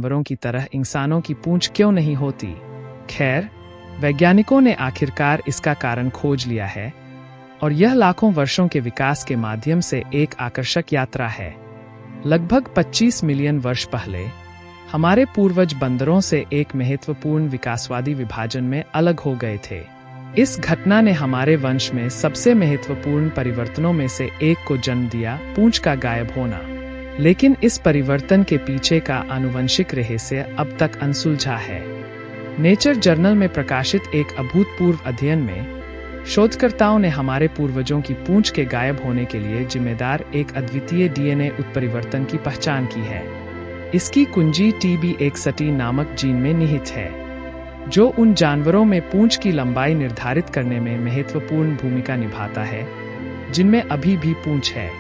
जानवरों की तरह इंसानों की पूंछ क्यों नहीं होती? खैर, वैज्ञानिकों ने आखिरकार इसका कारण खोज लिया है और यह लाखों वर्षों के विकास के माध्यम से एक आकर्षक यात्रा है। लगभग 25 मिलियन वर्ष पहले हमारे पूर्वज बंदरों से एक महत्वपूर्ण विकासवादी विभाजन में अलग हो गए थे। इस घटना ने हमारे वंश में सबसे महत्वपूर्ण परिवर्तनों में से एक को जन्म दिया, पूंछ का गायब होना। लेकिन इस परिवर्तन के पीछे का आनुवंशिक रहस्य अब तक अनसुलझा है। नेचर जर्नल में प्रकाशित एक अभूतपूर्व अध्ययन में शोधकर्ताओं ने हमारे पूर्वजों की पूंछ के गायब होने के लिए जिम्मेदार एक अद्वितीय डीएनए उत्परिवर्तन की पहचान की है। इसकी कुंजी TB61 नामक जीन में निहित है, जो उन जानवरों में पूंछ की लंबाई निर्धारित करने में महत्वपूर्ण भूमिका निभाता है जिनमें अभी भी पूंछ है।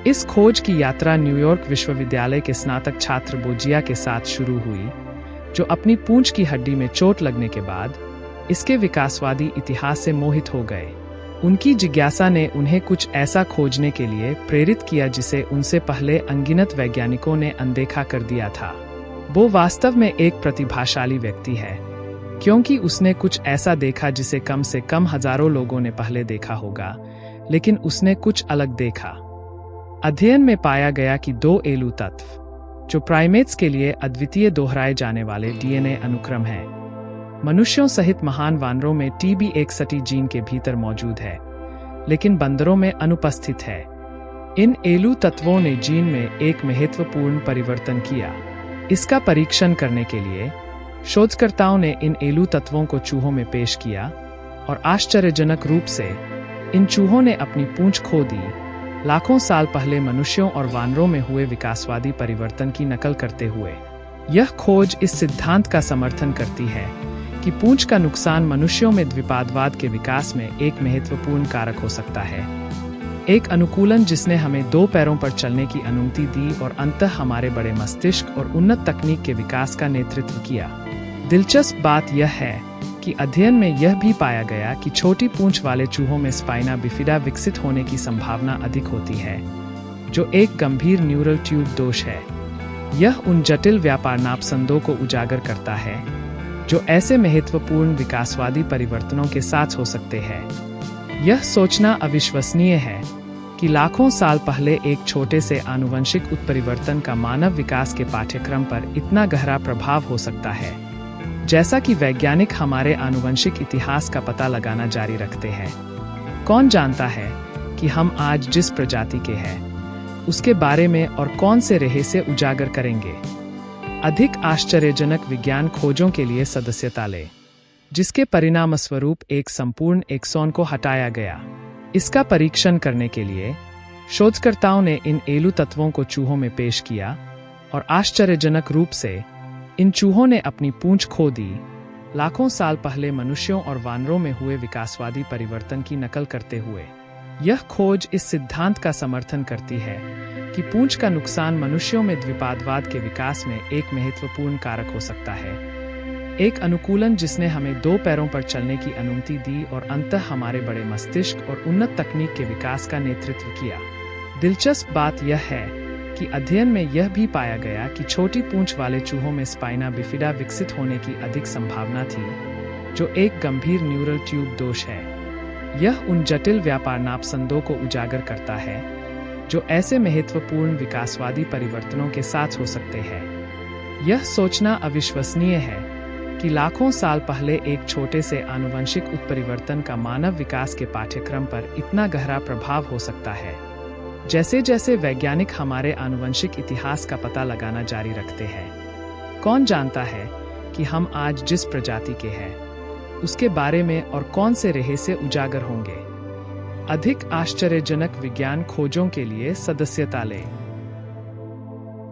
इस खोज की यात्रा न्यूयॉर्क विश्वविद्यालय के स्नातक छात्र बोजिया के साथ शुरू हुई, जो अपनी पूंछ की हड्डी में चोट लगने के बाद इसके विकासवादी इतिहास से मोहित हो गए। उनकी जिज्ञासा ने उन्हें कुछ ऐसा खोजने के लिए प्रेरित किया जिसे उनसे पहले अनगिनत वैज्ञानिकों ने अनदेखा कर दिया था। वो वास्तव में एक प्रतिभाशाली व्यक्ति है, क्योंकि उसने कुछ ऐसा देखा जिसे कम से कम हजारों लोगों ने पहले देखा होगा, लेकिन उसने कुछ अलग देखा। अध्ययन में पाया गया कि 2 एलू तत्व, जो प्राइमेट्स के लिए अद्वितीय दोहराए जाने वाले डीएनए अनुक्रम हैं, मनुष्यों सहित महान वानरों में TB61 जीन के भीतर मौजूद है, लेकिन बंदरों में अनुपस्थित है। इन एलू तत्वों ने जीन में एक महत्वपूर्ण परिवर्तन किया। इसका परीक्षण करने के लिए शोधकर्ताओं ने इन एलू तत्वों को चूहों में पेश किया और आश्चर्यजनक रूप से इन चूहों ने अपनी पूंछ खो दी, लाखों साल पहले मनुष्यों और वानरों में हुए विकासवादी परिवर्तन की नकल करते हुए। यह खोज इस सिद्धांत का समर्थन करती है कि पूंछ का नुकसान मनुष्यों में द्विपादवाद के विकास में एक महत्वपूर्ण कारक हो सकता है। एक अनुकूलन जिसने हमें 2 पैरों पर चलने की अनुमति दी और अंततः हमारे बड़े मस्तिष्क और उन्नत तकनीक के विकास का नेतृत्व किया। दिलचस्प बात यह है कि अध्ययन में यह भी पाया गया कि छोटी पूंछ वाले चूहों में स्पाइना बिफिडा विकसित होने की संभावना अधिक होती है, जो एक गंभीर न्यूरल ट्यूब दोष है। यह उन जटिल व्यापार नापसंदों को उजागर करता है जो ऐसे महत्वपूर्ण विकासवादी परिवर्तनों के साथ हो सकते हैं। यह सोचना अविश्वसनीय है कि लाखों साल पहले एक छोटे से आनुवंशिक उत्परिवर्तन का मानव विकास के पाठ्यक्रम पर इतना गहरा प्रभाव हो सकता है। जैसा कि वैज्ञानिक हमारे आनुवंशिक इतिहास का पता लगाना जारी रखते हैं, कौन जानता है कि हम आज जिस प्रजाति के हैं उसके बारे में और कौन से रहस्य उजागर करेंगे। अधिक आश्चर्यजनक विज्ञान खोजों के लिए सदस्यता लें, जिसके परिणामस्वरूप एक संपूर्ण एक्सॉन को हटाया गया। इसका परीक्षण करने के लिए शोधकर्ताओं ने इन एलू तत्वों को चूहों में पेश किया और आश्चर्यजनक रूप से इन चूहों ने अपनी पूंछ खो दी, लाखों साल पहले मनुष्यों और वानरों में हुए विकासवादी परिवर्तन की नकल करते हुए। यह खोज इस सिद्धांत का समर्थन करती है कि पूंछ का नुकसान मनुष्यों में द्विपादवाद के विकास में एक महत्वपूर्ण कारक हो सकता है। एक अनुकूलन जिसने हमें 2 पैरों पर चलने की अनुमति दी और अंततः हमारे बड़े मस्तिष्क और उन्नत तकनीक के विकास का नेतृत्व किया। दिलचस्प बात यह है कि अध्ययन में यह भी पाया गया कि छोटी पूंछ वाले चूहों में स्पाइना बिफिडा विकसित होने की अधिक संभावना थी, जो एक गंभीर न्यूरल ट्यूब दोष है। यह उन जटिल व्यापार नापसंदों को उजागर करता है जो ऐसे महत्वपूर्ण विकासवादी परिवर्तनों के साथ हो सकते हैं। यह सोचना अविश्वसनीय है कि लाखों साल पहले एक छोटे से आनुवंशिक उत्परिवर्तन का मानव विकास के पाठ्यक्रम पर इतना गहरा प्रभाव हो सकता है। जैसे जैसे वैज्ञानिक हमारे आनुवंशिक इतिहास का पता लगाना जारी रखते हैं, कौन जानता है कि हम आज जिस प्रजाति के हैं उसके बारे में और कौन से रहस्य उजागर होंगे। अधिक आश्चर्यजनक विज्ञान खोजों के लिए सदस्यता लें।